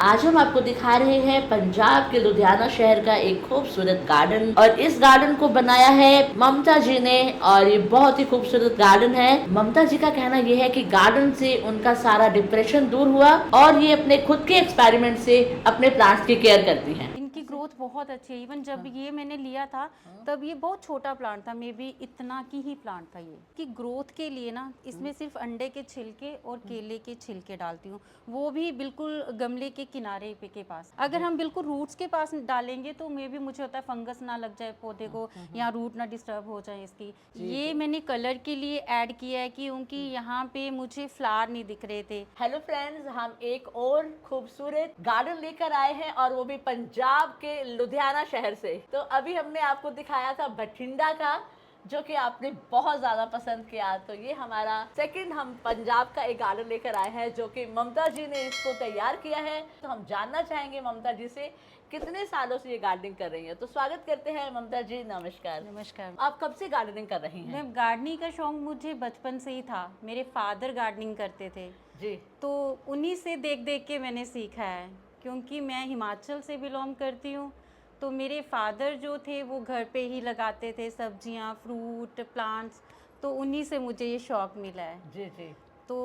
आज हम आपको दिखा रहे हैं पंजाब के लुधियाना शहर का एक खूबसूरत गार्डन और इस गार्डन को बनाया है ममता जी ने और ये बहुत ही खूबसूरत गार्डन है। ममता जी का कहना ये है कि गार्डन से उनका सारा डिप्रेशन दूर हुआ और ये अपने खुद के एक्सपेरिमेंट से अपने प्लांट्स की केयर करती हैं। इनकी ग्रोथ बहुत अच्छी है। इवन जब ये मैंने लिया था तब ये बहुत छोटा प्लांट था, मे बी इतना की ही प्लांट था ये। कि ग्रोथ के लिए ना इसमें सिर्फ अंडे के छिलके और केले के छिलके डालती हूँ, वो भी बिल्कुल गमले के किनारे पे के पास। अगर हम बिल्कुल रूट्स के पास डालेंगे तो मे बी मुझे होता है फंगस ना लग जाए पौधे को या रूट ना डिस्टर्ब हो जाए इसकी। ये मैंने कलर के लिए ऐड किया है क्योंकि यहाँ पे मुझे फ्लावर नहीं दिख रहे थे। हेलो फ्रेंड्स, हम एक और खूबसूरत गार्डन लेकर आए हैं और वो भी पंजाब के लुधियाना शहर से। तो अभी हमने आपको दिखाया था बठिंडा का, जो कि आपने बहुत ज़्यादा पसंद किया। तो ये हमारा सेकंड हम पंजाब का एक गार्डन लेकर आए हैं जो कि ममता जी ने इसको तैयार किया है। तो हम जानना चाहेंगे ममता जी से कितने सालों से ये गार्डनिंग कर रही हैं। तो स्वागत करते हैं ममता जी, नमस्कार। नमस्कार। आप कब से गार्डनिंग कर रही हैं? मैं गार्डनिंग का शौक मुझे बचपन से ही था। मेरे फादर गार्डनिंग करते थे जी। तो उन्हीं से देख देख के मैंने सीखा है। क्योंकि मैं हिमाचल से बिलोंग करती हूँ तो मेरे फादर जो थे वो घर पे ही लगाते थे सब्जियाँ, फ्रूट, प्लांट्स। तो उन्हीं से मुझे ये शौक मिला है। जी जी। तो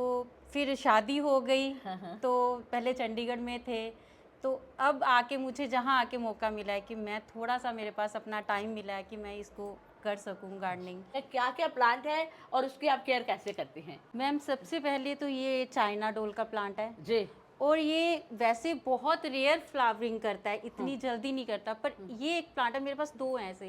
फिर शादी हो गई हाँ। तो पहले चंडीगढ़ में थे। तो अब आके मुझे जहाँ आके मौका मिला है कि मैं थोड़ा सा, मेरे पास अपना टाइम मिला है कि मैं इसको कर सकूँ गार्डनिंग। क्या क्या प्लांट है और उसकी आप केयर कैसे करती हैं? मैम सबसे पहले तो ये चाइना डोल का प्लांट है जी। और ये वैसे बहुत रेयर फ्लावरिंग करता है, इतनी जल्दी नहीं करता। पर ये एक प्लांट है, मेरे पास दो हैं ऐसे।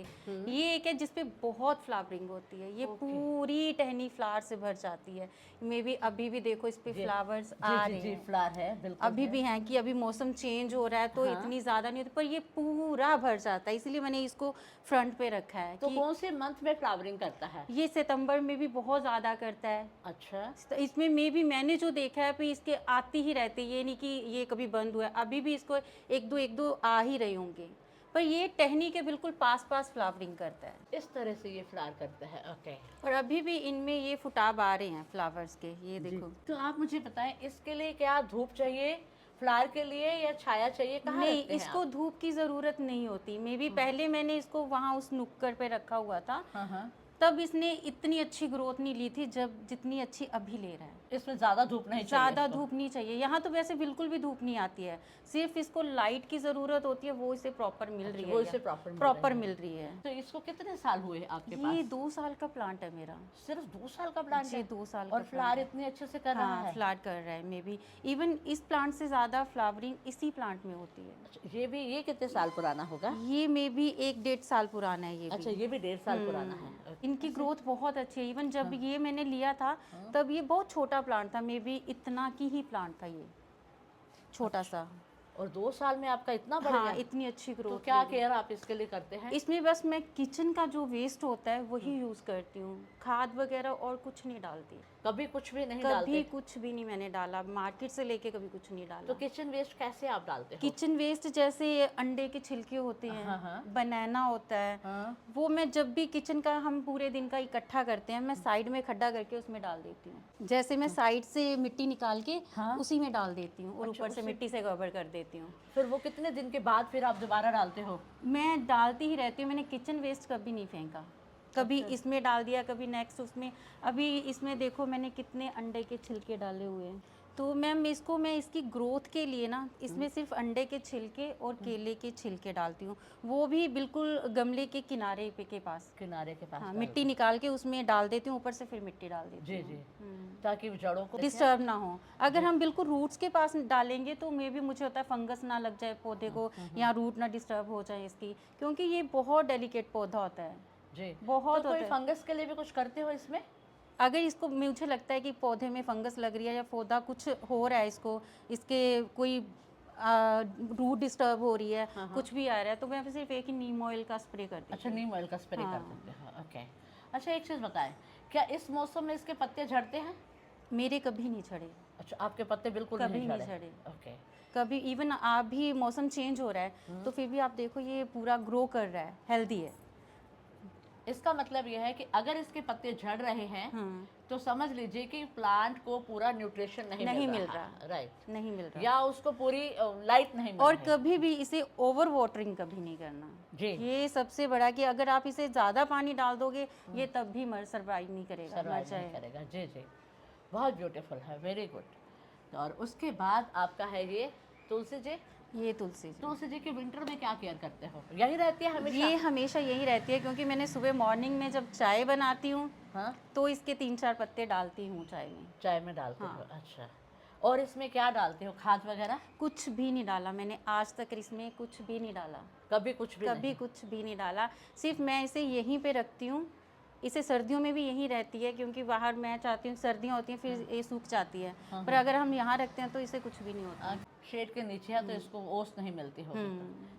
ये एक है जिसपे बहुत फ्लावरिंग होती है, ये पूरी टहनी फ्लावर से भर जाती है। मे बी अभी भी देखो इस पे फ्लावर्स आ रहे हैं। फ्लावर है बिल्कुल अभी भी हैं कि अभी मौसम चेंज हो रहा है तो इतनी ज़्यादा नहीं होती, पर ये पूरा भर जाता है, इसलिए मैंने इसको फ्रंट पे रखा है। तो कि कौन से मंथ में फ्लावरिंग करता है? ये सितंबर में भी बहुत ज़्यादा करता है। अच्छा। तो इसमें मे भी मैंने जो देखा है भी इसके आती ही रहती है, ये नहीं कि ये कभी बंद हुआ है। अभी भी इसको एक दो आ ही रहे होंगे, पर ये टहनी के बिल्कुल पास पास फ्लावरिंग करता है। इस तरह से ये फ्लावर करता है। ओके। और अभी भी इनमें ये फुटाव आ रहे हैं फ्लावर्स के, ये देखो। तो आप मुझे बताएं इसके लिए क्या धूप चाहिए फ्लावर के लिए या छाया चाहिए, कहाँ नहीं, रखते हैं इसको आप? धूप की ज़रूरत नहीं होती। मे बी पहले मैंने इसको वहाँ उस नुक्कड़ पे रखा हुआ था, हाँ। तब इसने इतनी अच्छी ग्रोथ नहीं ली थी जब जितनी अच्छी अभी ले रहा है। इसमें ज्यादा धूप नहीं चाहिए ज़्यादा इसको? धूप नहीं चाहिए। यहाँ तो वैसे बिल्कुल भी धूप नहीं आती है, सिर्फ इसको लाइट की ज़रूरत होती है, वो इसे प्रॉपर मिल रही है। वो इसे प्रॉपर प्रॉपर मिल रही है। तो इसको कितने साल हुए आपके ये पास? 2 साल का प्लांट है मेरा। सिर्फ 2 साल का प्लांट जी, है? 2 साल और का फ्लावर प्लांट है। इतने अच्छे से कर रहा हाँ, है? फ्लावर कर रहा है। मे बी इवन इस प्लांट से ज़्यादा फ्लावरिंग इसी प्लांट में होती है। अच्छा, ये कितने साल पुराना होगा? ये मे बी 1-1.5 साल पुराना है ये अच्छा, भी। ये भी 1.5 साल पुराना है। इनकी ग्रोथ बहुत अच्छी है। इवन जब ये मैंने लिया था तब ये बहुत छोटा प्लांट था, मे बी इतना की ही प्लांट था ये, छोटा सा। और 2 साल में आपका इतना बढ़ हाँ, गया? इतनी अच्छी तो ग्रोथ क्या ले ली। केयर आप इसके लिए करते हैं? इसमें बस मैं किचन का जो वेस्ट होता है वही यूज़ करती हूँ, खाद वगैरह और कुछ नहीं डालती। कभी कुछ भी नहीं कभी डालते? कुछ भी नहीं मैंने डाला, मार्केट से लेके कभी कुछ नहीं तो डाला। किचन वेस्ट कैसे आप डालते हो? किचन वेस्ट जैसे अंडे के छिलके होते हैं, बनाना होता है, वो मैं जब भी किचन का हम पूरे दिन का इकट्ठा करते हैं, मैं साइड में खड्डा करके उसमें डाल देती हूँ। जैसे मैं साइड से मिट्टी निकाल के उसी में डाल देती हूँ और ऊपर से मिट्टी से कवर कर देती हूँ। फिर वो कितने दिन के बाद फिर आप दोबारा डालते हो? मैं डालती ही रहती हूँ, मैंने किचन वेस्ट कभी नहीं फेंका। कभी इसमें डाल दिया, कभी नेक्स्ट उसमें। अभी इसमें देखो मैंने कितने अंडे के छिलके डाले हुए हैं। तो मैम इसको मैं इसकी ग्रोथ के लिए ना इसमें सिर्फ अंडे के छिलके और केले के छिलके डालती हूँ, वो भी बिल्कुल गमले के किनारे पे के पास। किनारे के पास? हाँ, मिट्टी निकाल के उसमें डाल देती हूँ, ऊपर से फिर मिट्टी डाल देती जी हूँ। जी। ताकि जड़ों को डिस्टर्ब ना हो। अगर हम बिल्कुल रूट्स के पास डालेंगे तो मे भी मुझे होता है फंगस ना लग जाए पौधे को या रूट ना डिस्टर्ब हो जाए इसकी, क्योंकि ये बहुत डेलिकेट पौधा होता है। जी। बहुत तो होता कोई है। फंगस के लिए भी कुछ करते हो इसमें? अगर इसको मुझे लगता है कि पौधे में फंगस लग रही है या पौधा कुछ हो रहा है, इसको इसके कोई रूट डिस्टर्ब हो रही है, कुछ भी आ रहा है, तो मैं सिर्फ एक ही नीम ऑयल का स्प्रे कर देती हूँ। अच्छा, नीम ऑयल का स्प्रे कर देते हो। ओके। अच्छा, एक चीज़ बताएं, क्या इस मौसम में इसके पत्ते झड़ते हैं? मेरे कभी नहीं झड़े। अच्छा, आपके पत्ते बिल्कुल कभी नहीं नहीं झड़े? झड़े। ओके। कभी इवन अभी मौसम चेंज हो रहा है तो फिर भी आप देखो ये पूरा ग्रो कर रहा है, हेल्दी है। इसका मतलब यह है कि अगर इसके पत्ते झड़ रहे हैं हाँ, तो समझ लीजिए कि प्लांट को पूरा न्यूट्रिशन नहीं मिल रहा, राइट, नहीं मिल रहा। या उसको पूरी लाइट नहीं मिल और रही। कभी भी इसे ओवर वाटरिंग कभी नहीं करना। जी, ये सबसे बड़ा कि अगर आप इसे ज़्यादा पानी डाल दोगे ये तब भी मर सर्वाइव नहीं करेगा, मर सर्वाइव नहीं जाएगा। करेगा। जी जी, बहुत ब्यूटीफुल है, वेरी गुड। और उसके बाद आपका है ये तुलसी जी। ये तुलसी जी, तुलसी जी की विंटर में क्या केयर करते हो? यही रहती है हमेशा? ये हमेशा यही रहती है क्योंकि मैंने सुबह मॉर्निंग में जब चाय बनाती हूँ हाँ, तो इसके 3-4 पत्ते डालती हूँ चाय में। चाय में डालते हाँ। हो, अच्छा। और इसमें क्या डालते हो, खाद वगैरह? कुछ भी नहीं डाला मैंने आज तक, इसमें कुछ भी नहीं डाला, कभी कुछ भी कभी नहीं? कुछ भी नहीं डाला। सिर्फ मैं इसे यहीं पे रखती हूँ। इसे सर्दियों में भी यहीं रहती है क्योंकि बाहर मैं चाहती हूँ सर्दियाँ होती हैं फिर ये सूख जाती है, पर अगर हम यहाँ रखते हैं तो इसे कुछ भी नहीं होता। शेड के नीचे है तो इसको ओस नहीं मिलती होगी,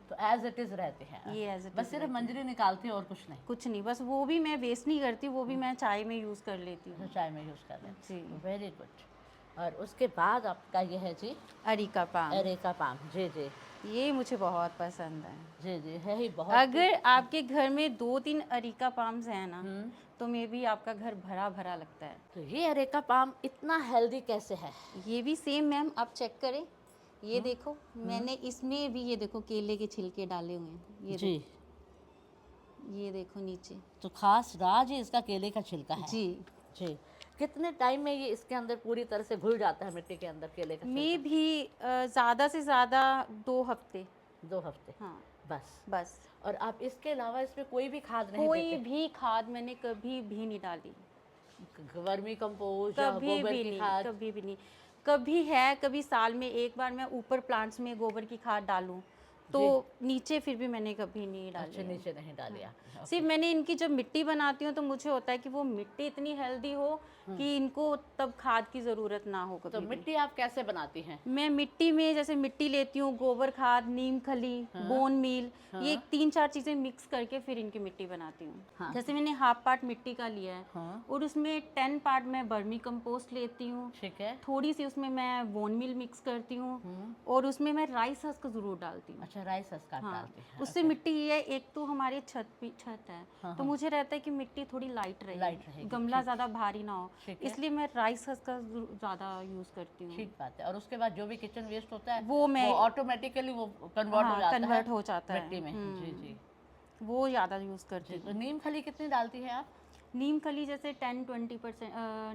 तो एज इट इज रहते हैं। ये एज इट बस सिर्फ मंजरी निकालती है और कुछ नहीं? कुछ नहीं, बस वो भी मैं वेस्ट नहीं करती, वो भी मैं चाय में यूज़ कर लेती हूँ। तो चाय में यूज कर लेते जी, हैं, वेरी गुड। और उसके बाद आपका ये है जी अरीका पाम, एरेका पाम। जी जी ये मुझे बहुत पसंद है। जी जी, है ही बहुत। अगर आपके घर में 2-3 अरीका पाम्स हैं ना तो मे भी आपका घर भरा भरा लगता है। तो ये एरेका पाम इतना हेल्दी कैसे है? ये भी सेम मैम, आप चेक करें, ये देखो मैंने इसमें भी ये देखो केले के छिलके डाले हुए हैं, ये जी, ये देखो नीचे। तो खास राज ही इसका केले का छिलका है। जी, जी, कितने टाइम में ये इसके अंदर पूरी तरह से घुल जाता है मिट्टी के अंदर केले का मे भी ज़्यादा से ज़्यादा 2 हफ्ते। छिलका? 2 हफ्ते हाँ, बस। बस। और आप इसके अलावा इसमें कोई भी खाद नहीं कोई देते? भी खाद मैंने कभी भी नहीं डाली, वर्मी कंपोस्ट या कभी गोबर भी की नहीं, खाद? कभी भी नहीं। कभी है, कभी साल में एक बार मैं ऊपर प्लांट्स में गोबर की खाद डालूं तो नीचे फिर भी मैंने कभी नहीं डाली अच्छा, है। नीचे नहीं डालिया। सिर्फ मैंने इनकी जब मिट्टी बनाती हूँ तो मुझे होता है कि वो मिट्टी इतनी हेल्दी हो कि इनको तब खाद की ज़रूरत ना हो तो कभी भी। मिट्टी आप कैसे बनाती हैं? मैं मिट्टी में जैसे मिट्टी लेती हूँ, गोबर खाद, नीम खली, बोन मील, ये 3-4 चीज़ें मिक्स करके फिर इनकी मिट्टी बनाती हूँ। हाँ। जैसे मैंने हाफ पार्ट मिट्टी का लिया है हाँ, और उसमें 10 पार्ट मैं वर्मी कंपोस्ट लेती हूँ, ठीक है। थोड़ी सी उसमें मैं बोन मील मिक्स करती हूँ और उसमें मैं राइस हस्क ज़रूर डालती हूँ। अच्छा, राइस हस्क हाँ, डालती हैं? उससे मिट्टी ये है, एक तो हमारे छत है तो मुझे रहता है कि मिट्टी थोड़ी लाइट लाइट रहेगी, गमला ज़्यादा भारी ना हो, ठीक है। इसलिए मैं राइस हस्क का ज़्यादा यूज़ करती हूँ। ठीक बात है। और उसके बाद जो भी किचन वेस्ट होता है वो मैं ऑटोमेटिकली वो कन्वर्ट हो जाता है कन्वर्ट हो जाता है मिट्टी में। जी जी वो ज़्यादा यूज़ करती जी। हूँ। तो नीम खली कितनी डालती हैं आप? नीम खली जैसे 10-20%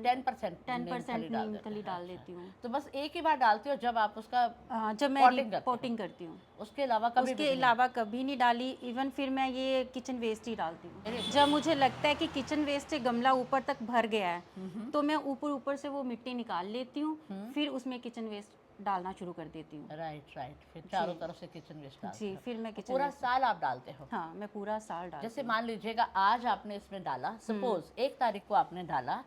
10% 10% नीम देते खली हैं। डाल अच्छा। देती हूँ। तो बस एक ही बार डालती हो जब आप उसका जब मैं Potting करते हो? पॉटिंग करती हूँ, उसके अलावा कभी भी उसके नहीं? अलावा कभी नहीं डाली। इवन फिर मैं ये किचन वेस्ट ही डालती हूँ। जब मुझे लगता है कि किचन वेस्ट से गमला ऊपर तक भर गया है तो मैं ऊपर से वो मिट्टी निकाल लेती हूँ, फिर उसमें किचन वेस्ट डालना शुरू कर देती हूँ। राइट राइट, फिर चारों तरफ से किचन वेस्ट डालते जी, हो। फिर मैं किचन पूरा साल आप डालते हो? हाँ, मैं पूरा साल डालती जैसे मान लीजिएगा आज आपने इसमें डाला, सपोज 1 तारीख को आपने डाला,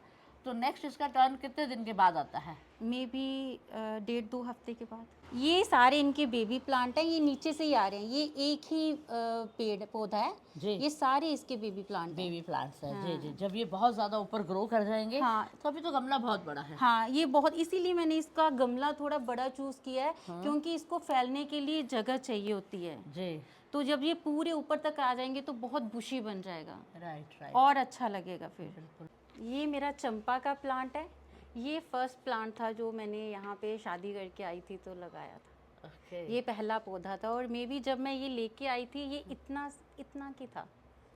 तो नेक्स्ट इसका टर्न कितने दिन के बाद आता है? मे बी 1.5-2 हफ्ते के बाद। ये सारे इनके बेबी प्लांट हैं, ये नीचे से ही आ रहे हैं, ये एक ही पेड़ पौधा है, जी, ये सारे इसके बेबी प्लांट हैं। बेबी प्लांट्स है। जी जी, जब ये बहुत ज़्यादा ऊपर ग्रो कर जाएंगे हाँ, तो अभी तो गमला बहुत बड़ा है। हाँ, ये बहुत, इसीलिए मैंने इसका गमला थोड़ा बड़ा चूज़ किया है क्योंकि इसको फैलने के लिए जगह चाहिए होती है। जी, तो जब ये पूरे ऊपर तक आ जाएंगे तो बहुत बुशी बन जाएगा राइट राइट, और अच्छा लगेगा फिर। बिल्कुल। ये मेरा चंपा का प्लांट है, ये फर्स्ट प्लांट था जो मैंने यहाँ पे शादी करके आई थी तो लगाया था। ओके, ये पहला पौधा था और मे बी जब मैं ये लेके आई थी ये इतना इतना की था,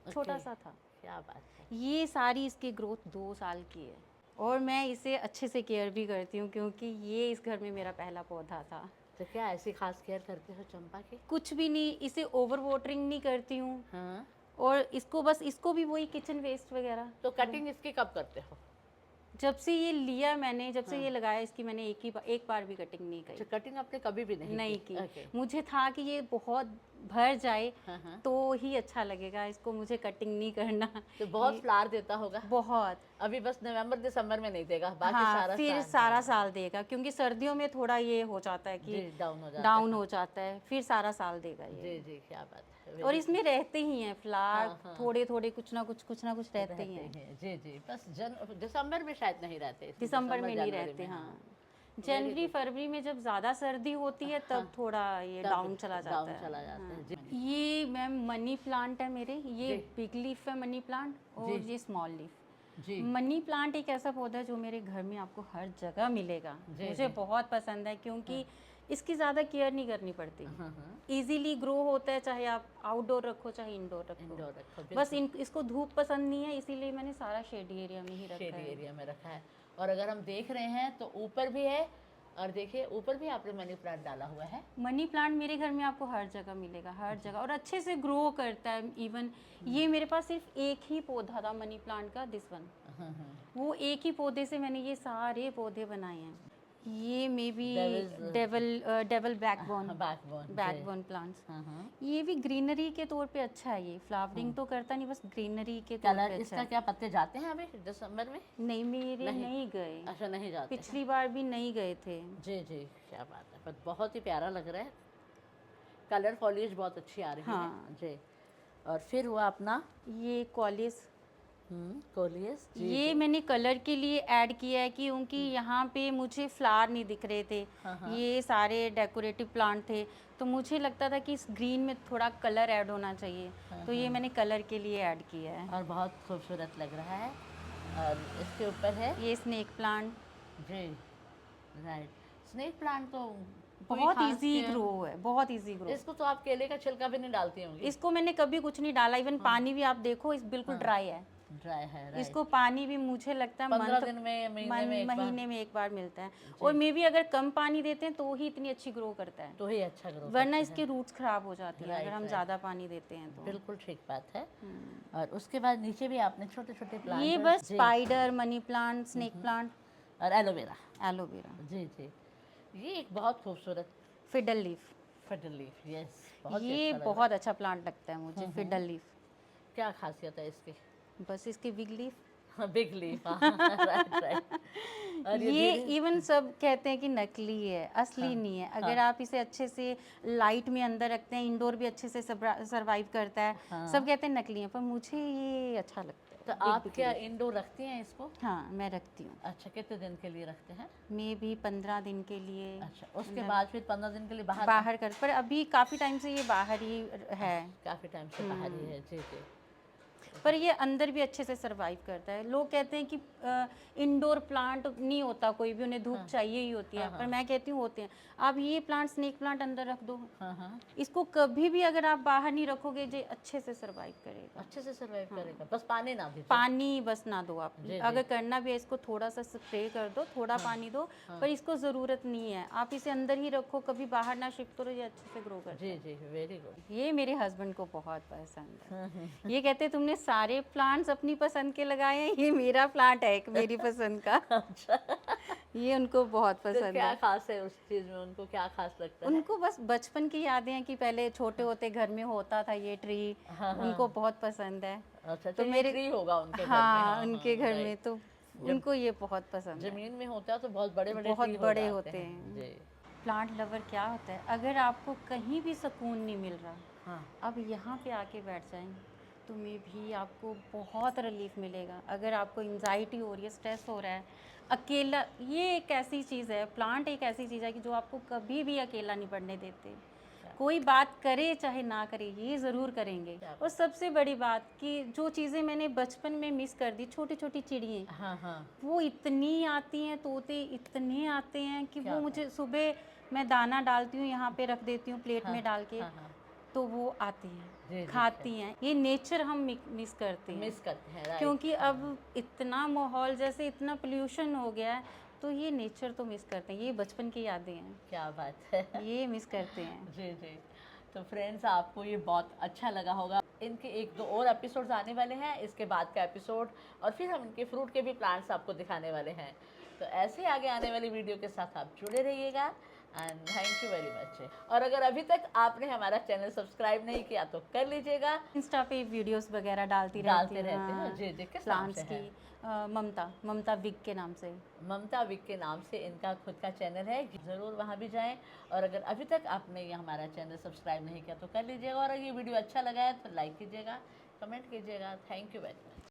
छोटा सा था। क्या बात है। ये सारी इसकी ग्रोथ 2 साल की है और मैं इसे अच्छे से केयर भी करती हूँ क्योंकि ये इस घर में मेरा पहला पौधा था। तो क्या ऐसी खास केयर करते हो चंपा की? कुछ भी नहीं, इसे ओवर वाटरिंग नहीं करती हूँ हाँ, और इसको बस, इसको भी वही किचन वेस्ट वगैरह। तो कटिंग इसकी कब करते हो? जब से ये लिया मैंने, जब से ये लगाया, इसकी मैंने एक बार भी कटिंग नहीं अच्छा, की। कटिंग आपने कभी भी नहीं की। ओके। मुझे था कि ये बहुत भर जाए हाँ, तो ही अच्छा लगेगा, इसको मुझे कटिंग नहीं करना। तो बहुत फ्लावर देता होगा? बहुत। अभी बस नवंबर दिसंबर में नहीं देगा, बाकी हाँ, सारा फिर सारा साल देगा क्योंकि सर्दियों में थोड़ा ये हो जाता है कि जी, डाउन हो जाता डाउन हो जाता है, फिर सारा साल देगा है। ये। जी जी, क्या बात है। और इसमें रहते ही हैं फ्लावर, हाँ। थोड़े थोड़े कुछ ना कुछ रहते ही हैं। हैं। जी जी, बस दिसंबर में शायद नहीं रहते, दिसंबर में नहीं जनवरी रहते। हाँ, जनवरी फरवरी में जब ज़्यादा सर्दी होती है तब थोड़ा ये डाउन चला जाता डाउन है। चला जाता है जी। ये मैम मनी प्लांट है मेरे, ये बिग लीफ है मनी प्लांट और जी। ये स्मॉल लीफ। जी मनी प्लांट एक ऐसा पौधा है जो मेरे घर में आपको हर जगह मिलेगा। जी, मुझे जी। बहुत पसंद है क्योंकि इसकी ज़्यादा केयर नहीं करनी पड़ती, हाँ हाँ इजीली ग्रो होता है, चाहे आप आउटडोर रखो चाहे इंडोर रखो। इंडोर रखो, बस इसको धूप पसंद नहीं है, इसीलिए मैंने सारा शेडी एरिया में ही रखा शेडी है। एरिया में रखा है। और अगर हम देख रहे हैं तो ऊपर भी है, और देखिए ऊपर भी आपने मनी प्लांट डाला हुआ है। मनी प्लांट मेरे घर में आपको हर जगह मिलेगा, हर जगह, और अच्छे से ग्रो करता है। इवन ये मेरे पास सिर्फ एक ही पौधा था मनी प्लांट का, दिस वन। हाँ हाँ वो एक ही पौधे से मैंने ये सारे पौधे बनाए हैं। ये may be Devil's- devil backbone backbone backbone plants. हाँ हाँ। ये भी ग्रीनरी के तौर पे अच्छा है, ये फ्लावरिंग तो करता नहीं, बस ग्रीनरी के तौर कलर पे अच्छा इसका है। क्या पत्ते जाते हैं अभी दिसंबर में? नहीं, मेरे नहीं गए, अच्छा नहीं जाते हैं। पिछली बार भी नहीं गए थे। जी जी, क्या बात है, पर बहुत ही प्यारा लग रहा है, कलर फॉलिएज बहुत अच्छी आ रही हाँ। है जी। और फिर हुआ अपना ये कॉलेज, कोलियस जी। ये मैंने कलर के लिए ऐड किया है क्योंकि यहाँ पे मुझे फ्लावर नहीं दिख रहे थे। ये सारे डेकोरेटिव प्लांट थे, तो मुझे लगता था कि इस ग्रीन में थोड़ा कलर ऐड होना चाहिए, तो ये मैंने कलर के लिए ऐड किया है। और बहुत खूबसूरत लग रहा है। और इसके ऊपर है ये स्नेक प्लांट, जी, राइट। स्नेक प्लांट तो कोई बहुत खास इजी care- ग्रो है, बहुत इजी ग्रो। इसको तो आप केले का छिलका भी नहीं डालती होंगी? इसको मैंने कभी कुछ नहीं डाला, इवन पानी भी आप देखो इस बिल्कुल ड्राई है। ड्राई है, राइट। इसको पानी भी मुझे लगता है 15 दिन में, महीने में एक बार मिलता है, और मे भी अगर कम पानी देते हैं तो ही इतनी अच्छी ग्रो करता है, तो ही अच्छा ग्रो। वरना इसके रूट्स खराब हो जाती है Right, अगर हम right. ज़्यादा पानी देते हैं तो। बिल्कुल ठीक बात है। और उसके बाद नीचे भी आपने छोटे छोटे प्लांट, ये बस spider, money plant, snake plant, और एलोवेरा। एलोवेरा, जी जी, ये एक बहुत खूबसूरत fiddle leaf. Fiddle leaf, yes, बहुत ही ये अच्छा लग बहुत अच्छा प्लांट लगता है मुझे, फिडल लीफ। रहा है। क्या खासियत है इसकी? बस इसकी big leaf. Big leaf, right right. और ये इवन सब कहते हैं कि नकली है, असली नहीं है। अगर आप इसे अच्छे से लाइट में अंदर रखते हैं, इंडोर भी अच्छे से सरवाइव करता है। सब कहते हैं नकली है, पर मुझे ये अच्छा लगता है। तो आप क्या इंडोर रखती हैं इसको? हाँ, मैं रखती हूँ। अच्छा, कितने दिन के लिए रखते हैं? मे भी 15 दिन के लिए। अच्छा, उसके बाद फिर 15 दिन के लिए बाहर कर, पर अभी काफ़ी टाइम से ये बाहर ही है, काफ़ी टाइम से बाहर ही है। जी जी, पर ये अंदर भी अच्छे से सरवाइव करता है। लोग कहते हैं कि इंडोर प्लांट नहीं होता कोई भी, उन्हें धूप चाहिए ही होती है, पर मैं कहती हूँ होते हैं। आप ये प्लांट, स्नेक प्लांट अंदर रख दो, हाँ हाँ, इसको कभी भी अगर आप बाहर नहीं रखोगे, ये अच्छे से सरवाइव करेगा। अच्छे से सरवाइव करेगा, बस पानी ना दीजिए। पानी बस ना दो आप, अगर करना भी है इसको थोड़ा सा स्प्रे कर दो, थोड़ा पानी दो, पर इसको ज़रूरत नहीं है। आप इसे अंदर ही रखो, कभी बाहर ना शिफ्ट करो, ये अच्छे से ग्रो करता है। जी जी, वेरी गुड। ये मेरे हस्बैंड को बहुत पसंद है। ये कहते हैं तुमने सारे प्लांट्स अपनी पसंद के लगाए हैं, ये मेरा प्लांट है एक मेरी पसंद का। अच्छा, ये उनको बहुत तो पसंद क्या है। खास है उस चीज़ में, उनको क्या खास लगता है? उनको बस बचपन की यादें हैं कि पहले छोटे होते घर में होता था ये ट्री, उनको बहुत पसंद है। अच्छा, तो तो मेरे ट्री होगा उनके घर में। हाँ, उनके घर में तो उनको ये बहुत पसंद है। जमीन में होता है तो बहुत बड़े बड़े बहुत tree हो बड़े जाते होते हैं। हैं। जी प्लांट लवर क्या होता है, अगर आपको कहीं भी सुकून नहीं मिल रहा, हाँ, अब यहाँ पे आके बैठ जाएं तो में भी आपको बहुत रिलीफ मिलेगा। अगर आपको एंजाइटी हो रही है, स्ट्रेस हो रहा है, अकेला, ये एक ऐसी चीज़ है, प्लांट एक ऐसी चीज़ है कि जो आपको कभी भी अकेला नहीं पड़ने देते। कोई बात करे चाहे ना करे, ये ज़रूर करेंगे। और सबसे बड़ी बात कि जो चीज़ें मैंने बचपन में मिस कर दी, छोटी छोटी चिड़ियाँ, हाँ हाँ, वो इतनी आती हैं, तोते इतने आते हैं कि वो मुझे सुबह मैं दाना डालती हूँ, यहाँ पे रख देती हूँ प्लेट में डाल के, हाँ हाँ, तो वो आती जी, हैं, जी, खाती हैं। ये नेचर हम मिस करते हैं, मिस करते हैं, राइट। क्योंकि अब इतना माहौल, जैसे इतना पोल्यूशन हो गया है, तो ये नेचर तो मिस करते हैं। ये बचपन की यादें हैं, क्या बात है। ये मिस करते हैं। जी जी, तो फ्रेंड्स आपको ये बहुत अच्छा लगा होगा। इनके 1-2 और एपिसोड्स आने वाले हैं, इसके बाद का एपिसोड, और फिर हम इनके फ्रूट के भी प्लांट्स आपको दिखाने वाले हैं। तो ऐसे आगे आने वाली वीडियो के साथ आप जुड़े रहिएगा, and thank you very much. और अगर अभी तक आपने हमारा चैनल सब्सक्राइब नहीं किया तो कर लीजिएगा। इंस्टा पे वीडियोस वगैरह डालते रहते हैं। हैं। जी जी, किस नाम प्लांट्स से है? की ममता विग के नाम से। ममता विक के नाम से इनका खुद का चैनल है, ज़रूर वहाँ भी जाएं। और अगर अभी तक आपने ये हमारा चैनल सब्सक्राइब नहीं किया तो कर लीजिएगा, और अगर ये वीडियो अच्छा लगा है तो लाइक कीजिएगा, कमेंट कीजिएगा। Thank you very much.